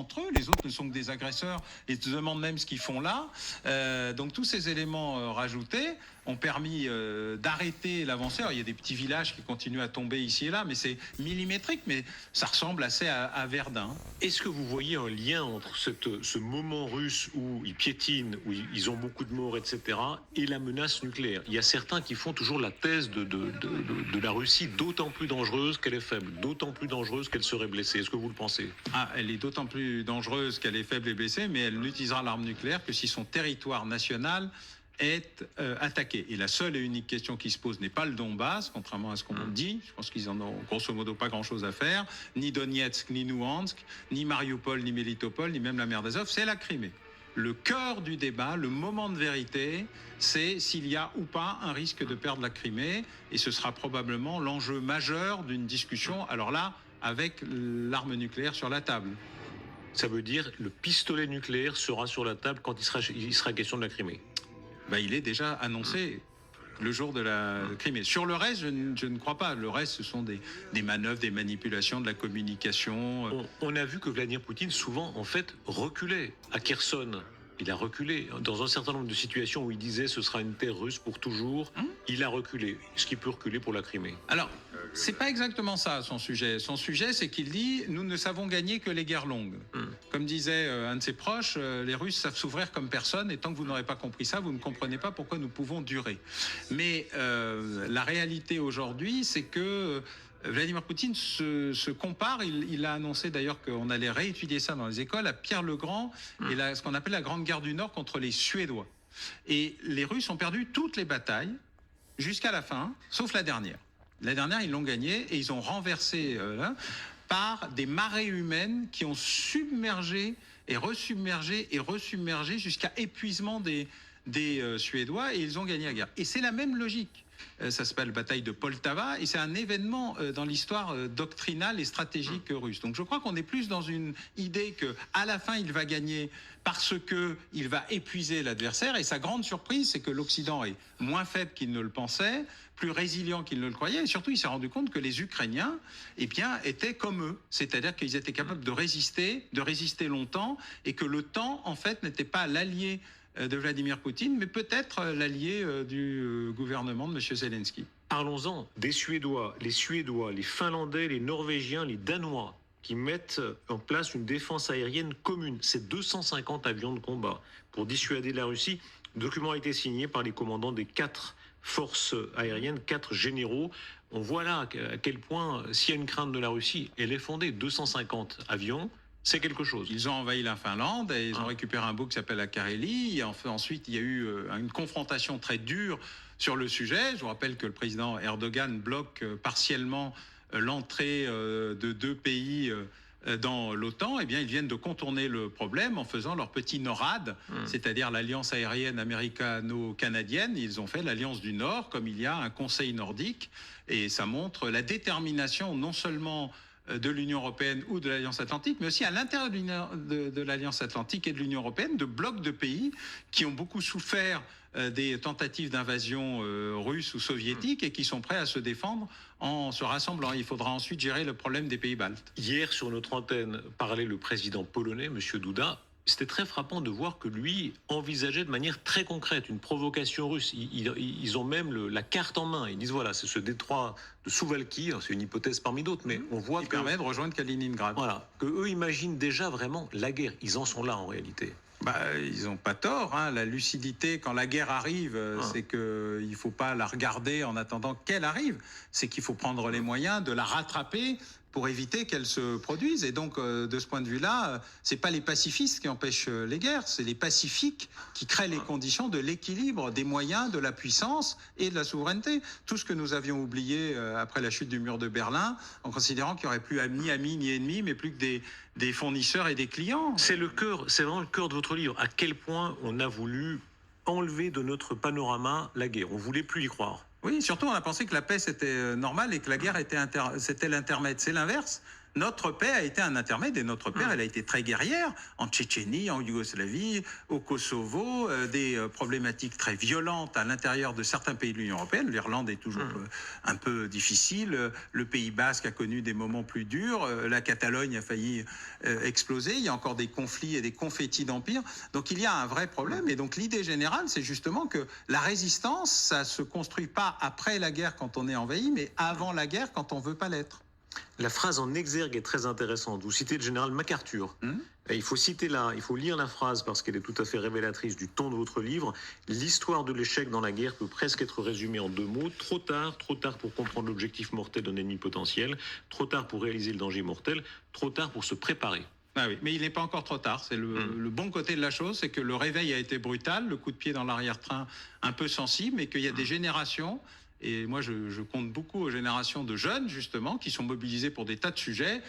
entre eux, les autres ne sont que des agresseurs et se demandent même ce qu'ils font là. Donc tous ces éléments rajoutés ont permis d'arrêter l'avancée. Alors, il y a des petits villages qui continuent à tomber ici et là, mais c'est millimétrique, mais ça ressemble assez à Verdun. Est-ce que vous voyez un lien entre ce moment russe où ils piétinent, où ils ont beaucoup de morts, etc., et la menace nucléaire? Il y a certains qui font toujours la thèse de la Russie d'autant plus dangereuse qu'elle est faible, d'autant plus dangereuse qu'elle serait blessée. Est-ce que vous le pensez? Elle est d'autant plus dangereuse qu'elle est faible et blessée, mais elle n'utilisera l'arme nucléaire que si son territoire national est attaqué. Et la seule et unique question qui se pose n'est pas le Donbass, contrairement à ce qu'on dit. Je pense qu'ils en ont grosso modo pas grand-chose à faire. Ni Donetsk, ni Luhansk, ni Mariupol, ni Melitopol, ni même la mer d'Azov. C'est la Crimée. Le cœur du débat, le moment de vérité, c'est s'il y a ou pas un risque de perdre la Crimée. Et ce sera probablement l'enjeu majeur d'une discussion, alors là, avec l'arme nucléaire sur la table. Ça veut dire le pistolet nucléaire sera sur la table quand il sera question de la Crimée. Il est déjà annoncé le jour de la Crimée. Sur le reste, je ne crois pas. Le reste, ce sont des manœuvres, des manipulations, de la communication. On a vu que Vladimir Poutine, souvent, en fait, reculait. À Kherson, il a reculé. Dans un certain nombre de situations où il disait ce sera une terre russe pour toujours, il a reculé. Est-ce qu'il peut reculer pour la Crimée? Alors, c'est pas exactement ça son sujet. Son sujet, c'est qu'il dit nous ne savons gagner que les guerres longues. Comme disait un de ses proches, les Russes savent s'ouvrir comme personne, et tant que vous n'aurez pas compris ça, vous ne comprenez pas pourquoi nous pouvons durer. Mais la réalité aujourd'hui, c'est que Vladimir Poutine se compare, il a annoncé d'ailleurs qu'on allait réétudier ça dans les écoles, à Pierre le Grand et ce qu'on appelle la Grande Guerre du Nord contre les Suédois. Et les Russes ont perdu toutes les batailles jusqu'à la fin, sauf la dernière. La dernière, ils l'ont gagnée et ils ont renversé par des marées humaines qui ont submergé et resubmergé jusqu'à épuisement des Suédois, et ils ont gagné la guerre. Et c'est la même logique. Ça s'appelle bataille de Poltava, et c'est un événement dans l'histoire doctrinale et stratégique russe. Donc je crois qu'on est plus dans une idée que à la fin il va gagner parce que il va épuiser l'adversaire, et sa grande surprise, c'est que l'Occident est moins faible qu'il ne le pensait, plus résilient qu'il ne le croyait, et surtout il s'est rendu compte que les Ukrainiens étaient comme eux, c'est-à-dire qu'ils étaient capables de résister longtemps, et que le temps en fait n'était pas l'allié de Vladimir Poutine, mais peut-être l'allié du gouvernement de M. Zelensky. Parlons-en des Suédois, les Finlandais, les Norvégiens, les Danois, qui mettent en place une défense aérienne commune. C'est 250 avions de combat pour dissuader la Russie. Le document a été signé par les commandants des 4 forces aériennes, 4 généraux. On voit là à quel point, s'il y a une crainte de la Russie, elle est fondée. 250 avions. C'est quelque chose. Ils ont envahi la Finlande et ils ont récupéré un bout qui s'appelle la Carélie. Ensuite, il y a eu une confrontation très dure sur le sujet. Je vous rappelle que le président Erdogan bloque partiellement l'entrée de 2 pays dans l'OTAN. Eh bien, ils viennent de contourner le problème en faisant leur petit NORAD, c'est-à-dire l'alliance aérienne américano-canadienne. Ils ont fait l'alliance du Nord, comme il y a un conseil nordique. Et ça montre la détermination non seulement de l'Union européenne ou de l'Alliance atlantique, mais aussi à l'intérieur de l'Alliance atlantique et de l'Union européenne, de blocs de pays qui ont beaucoup souffert des tentatives d'invasion russes ou soviétiques et qui sont prêts à se défendre en se rassemblant. Il faudra ensuite gérer le problème des pays baltes. Hier, sur notre antenne, parlait le président polonais, M. Duda. C'était très frappant de voir que lui envisageait de manière très concrète une provocation russe. Ils ont même la carte en main. Ils disent voilà, c'est ce détroit de Souvalki, c'est une hypothèse parmi d'autres, mais on voit qui permet de rejoindre Kaliningrad. Voilà, que eux imaginent déjà vraiment la guerre. Ils en sont là en réalité. Ils n'ont pas tort. La lucidité, quand la guerre arrive, c'est qu'il ne faut pas la regarder en attendant qu'elle arrive. C'est qu'il faut prendre les moyens de la rattraper pour éviter qu'elle se produise. Et donc, de ce point de vue-là, c'est pas les pacifistes qui empêchent les guerres, c'est les pacifiques qui créent les conditions de l'équilibre des moyens, de la puissance et de la souveraineté. Tout ce que nous avions oublié après la chute du mur de Berlin, en considérant qu'il n'y aurait plus ni amis ni ennemis, mais plus que des fournisseurs et des clients. C'est vraiment le cœur de votre livre. À quel point on a voulu enlever de notre panorama la guerre. On voulait plus y croire. Oui, surtout on a pensé que la paix c'était normal et que la guerre c'était l'intermède. C'est l'inverse. Notre paix a été un intermède et notre paix, elle a été très guerrière en Tchétchénie, en Yougoslavie, au Kosovo, des problématiques très violentes à l'intérieur de certains pays de l'Union européenne. L'Irlande est toujours un peu difficile. Le Pays Basque a connu des moments plus durs. La Catalogne a failli exploser. Il y a encore des conflits et des confettis d'empire. Donc il y a un vrai problème. Et donc l'idée générale, c'est justement que la résistance, ça se construit pas après la guerre quand on est envahi, mais avant la guerre quand on veut pas l'être. La phrase en exergue est très intéressante. Vous citez le général MacArthur. Et il faut lire la phrase parce qu'elle est tout à fait révélatrice du ton de votre livre. L'histoire de l'échec dans la guerre peut presque être résumée en 2 mots. Trop tard pour comprendre l'objectif mortel d'un ennemi potentiel. Trop tard pour réaliser le danger mortel. Trop tard pour se préparer. Ah oui, mais il n'est pas encore trop tard. C'est le bon côté de la chose, c'est que le réveil a été brutal, le coup de pied dans l'arrière-train un peu sensible, mais qu'il y a des générations. Et moi, je compte beaucoup aux générations de jeunes, justement, qui sont mobilisés pour des tas de sujets,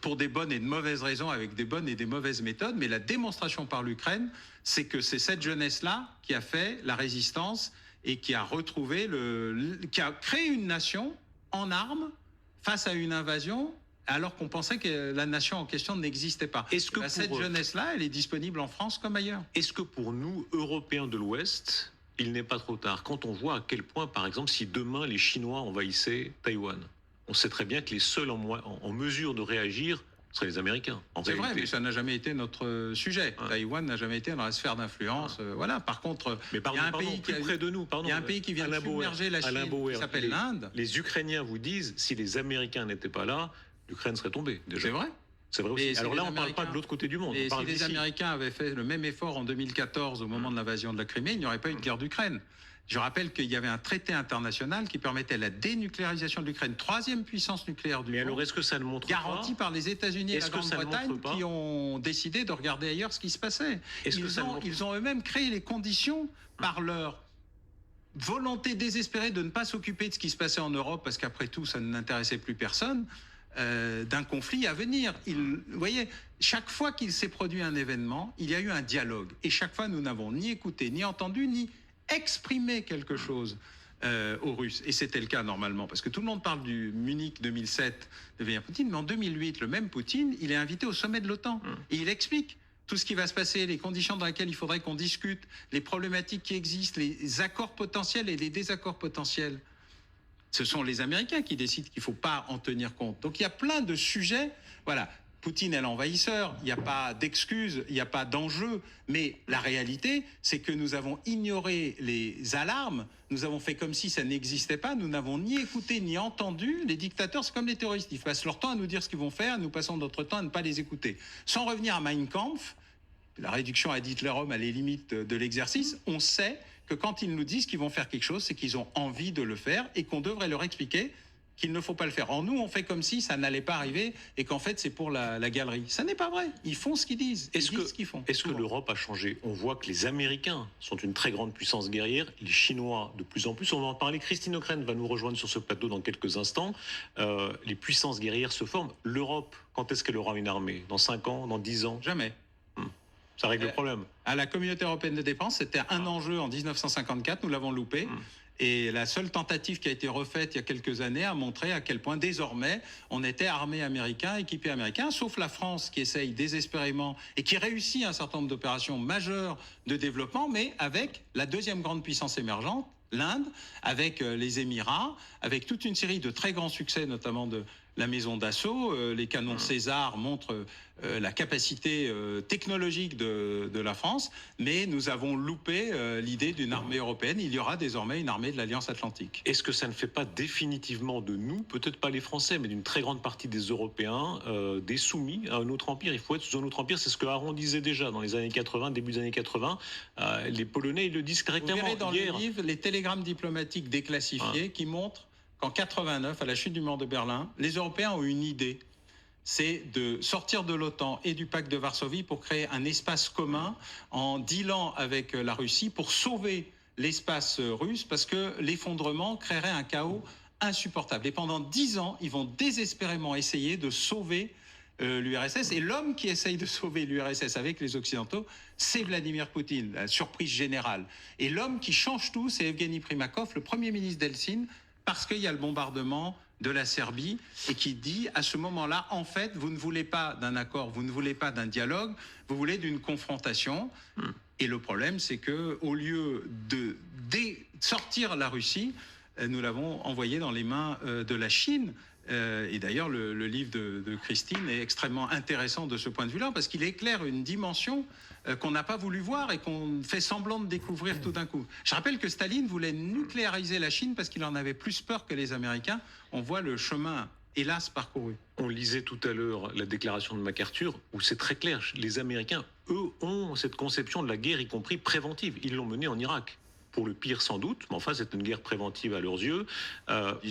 pour des bonnes et de mauvaises raisons, avec des bonnes et des mauvaises méthodes. Mais la démonstration par l'Ukraine, c'est que c'est cette jeunesse-là qui a fait la résistance et qui a retrouvé qui a créé une nation en armes face à une invasion, alors qu'on pensait que la nation en question n'existait pas. Est-ce que cette jeunesse-là, elle est disponible en France comme ailleurs. Est-ce que pour nous, Européens de l'Ouest, il n'est pas trop tard quand on voit à quel point, par exemple, si demain les Chinois envahissaient Taïwan, on sait très bien que les seuls en mesure de réagir seraient les Américains. C'est vrai, mais ça n'a jamais été notre sujet. Taïwan n'a jamais été dans la sphère d'influence. Voilà. Par contre, il y a un pays qui près de nous. Il y a un pays qui vient de submerger la Chine, qui s'appelle l'Inde. Les Ukrainiens vous disent, si les Américains n'étaient pas là, l'Ukraine serait tombée. Déjà. C'est vrai. C'est vrai aussi. Alors là, on ne parle pas de l'autre côté du monde. Et si les Américains avaient fait le même effort en 2014 au moment de l'invasion de la Crimée, il n'y aurait pas eu de guerre d'Ukraine. Je rappelle qu'il y avait un traité international qui permettait la dénucléarisation de l'Ukraine, 3e puissance nucléaire du monde. Mais alors, est-ce que ça ne montre pas garantie par les États-Unis et la Grande-Bretagne qui ont décidé de regarder ailleurs ce qui se passait. Ils ont eux-mêmes créé les conditions par leur volonté désespérée de ne pas s'occuper de ce qui se passait en Europe, parce qu'après tout, ça n'intéressait plus personne. D'un conflit à venir. Vous voyez, chaque fois qu'il s'est produit un événement, il y a eu un dialogue. Et chaque fois, nous n'avons ni écouté, ni entendu, ni exprimé quelque chose aux Russes. Et c'était le cas normalement, parce que tout le monde parle du Munich 2007 de Vladimir Poutine, mais en 2008, le même Poutine, il est invité au sommet de l'OTAN. Et il explique tout ce qui va se passer, les conditions dans lesquelles il faudrait qu'on discute, les problématiques qui existent, les accords potentiels et les désaccords potentiels. Ce sont les Américains qui décident qu'il ne faut pas en tenir compte. Donc il y a plein de sujets. Voilà, Poutine est l'envahisseur, il n'y a pas d'excuses, il n'y a pas d'enjeu. Mais la réalité, c'est que nous avons ignoré les alarmes, nous avons fait comme si ça n'existait pas, nous n'avons ni écouté ni entendu. Les dictateurs, c'est comme les terroristes, ils passent leur temps à nous dire ce qu'ils vont faire, nous passons notre temps à ne pas les écouter. Sans revenir à Mein Kampf, la réduction à Hitler-Homme à les limites de l'exercice, on sait que quand ils nous disent qu'ils vont faire quelque chose, c'est qu'ils ont envie de le faire et qu'on devrait leur expliquer qu'il ne faut pas le faire. Or, nous, on fait comme si ça n'allait pas arriver et qu'en fait, c'est pour la galerie. Ça n'est pas vrai. Ils font ce qu'ils disent. Ils disent ce qu'ils font. Est-ce que l'Europe a changé? On voit que les Américains sont une très grande puissance guerrière, les Chinois de plus en plus. On va en parler. Christine O'Krent va nous rejoindre sur ce plateau dans quelques instants. Les puissances guerrières se forment. L'Europe, quand est-ce qu'elle aura une armée? Dans 5 ans? Dans 10 ans? Jamais. Ça règle le problème. À la Communauté européenne de défense, c'était un enjeu en 1954, nous l'avons loupé. Et la seule tentative qui a été refaite il y a quelques années a montré à quel point désormais on était armé américain, équipé américain, sauf la France qui essaye désespérément et qui réussit un certain nombre d'opérations majeures de développement, mais avec la deuxième grande puissance émergente, l'Inde, avec les Émirats, avec toute une série de très grands succès, notamment de la maison d'assaut. Les canons César montrent la capacité technologique de la France, mais nous avons loupé l'idée d'une armée européenne. Il y aura désormais une armée de l'Alliance Atlantique. Est-ce que ça ne fait pas définitivement de nous, peut-être pas les Français, mais d'une très grande partie des Européens, des soumis à un autre empire? Il faut être sous un autre empire. C'est ce que Aaron disait déjà dans les années 80, début des années 80. Les Polonais, ils le disent très clairement. Vous verrez dans le livre les télégrammes diplomatiques déclassifiés qui montrent qu'en 89, à la chute du mur de Berlin, les Européens ont une idée. C'est de sortir de l'OTAN et du pacte de Varsovie pour créer un espace commun en dealant avec la Russie pour sauver l'espace russe, parce que l'effondrement créerait un chaos insupportable. Et pendant 10 ans, ils vont désespérément essayer de sauver l'URSS. Et l'homme qui essaye de sauver l'URSS avec les Occidentaux, c'est Vladimir Poutine, la surprise générale. Et l'homme qui change tout, c'est Evgeny Primakov, le premier ministre d'Helsinki, parce qu'il y a le bombardement de la Serbie et qui dit à ce moment-là, en fait, vous ne voulez pas d'un accord, vous ne voulez pas d'un dialogue, vous voulez d'une confrontation. Et le problème, c'est que au lieu de sortir la Russie, nous l'avons envoyé dans les mains de la Chine. Et d'ailleurs, le livre de Christine est extrêmement intéressant de ce point de vue-là, parce qu'il éclaire une dimension qu'on n'a pas voulu voir et qu'on fait semblant de découvrir tout d'un coup. Je rappelle que Staline voulait nucléariser la Chine parce qu'il en avait plus peur que les Américains. On voit le chemin, hélas, parcouru. On lisait tout à l'heure la déclaration de MacArthur, où c'est très clair, les Américains, eux, ont cette conception de la guerre, y compris préventive. Ils l'ont menée en Irak. Pour le pire sans doute, mais enfin c'est une guerre préventive à leurs yeux.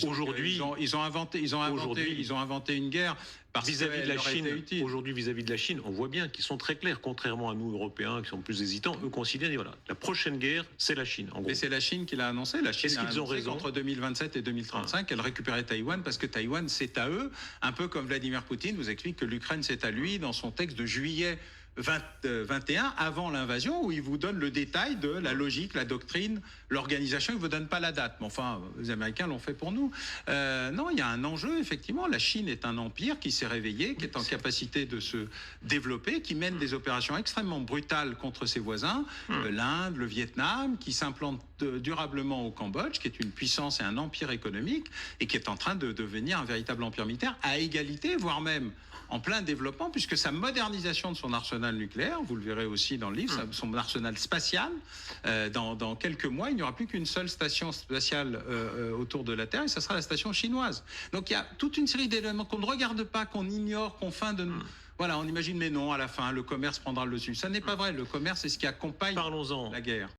Aujourd'hui, ils ont inventé une guerre parce vis-à-vis de la Chine. Aujourd'hui, vis-à-vis de la Chine, on voit bien qu'ils sont très clairs, contrairement à nous Européens qui sont plus hésitants. Eux considèrent, voilà, la prochaine guerre, c'est la Chine. En gros. Mais c'est la Chine qui l'a annoncé. La Chine Est-ce qu'ils ont raison qu'entre 2027 et 2035, elle récupérait Taïwan parce que Taïwan c'est à eux, un peu comme Vladimir Poutine vous explique que l'Ukraine c'est à lui dans son texte de juillet 21 avant l'invasion, où il vous donne le détail de la logique, la doctrine, l'organisation. Il ne vous donne pas la date. Mais enfin, les Américains l'ont fait pour nous. Non, il y a un enjeu, effectivement. La Chine est un empire qui s'est réveillé, qui est en capacité de se développer, qui mène des opérations extrêmement brutales contre ses voisins, l'Inde, le Vietnam, qui s'implante durablement au Cambodge, qui est une puissance et un empire économique, et qui est en train de devenir un véritable empire militaire à égalité, voire même en plein développement, puisque sa modernisation de son arsenal nucléaire, vous le verrez aussi dans le livre, son arsenal spatial, dans quelques mois, il n'y aura plus qu'une seule station spatiale autour de la Terre, et ça sera la station chinoise. Donc il y a toute une série d'éléments qu'on ne regarde pas, qu'on ignore, qu'on feint de... Voilà, on imagine, mais non, à la fin, le commerce prendra le dessus. Ça n'est pas vrai, le commerce est ce qui accompagne la guerre.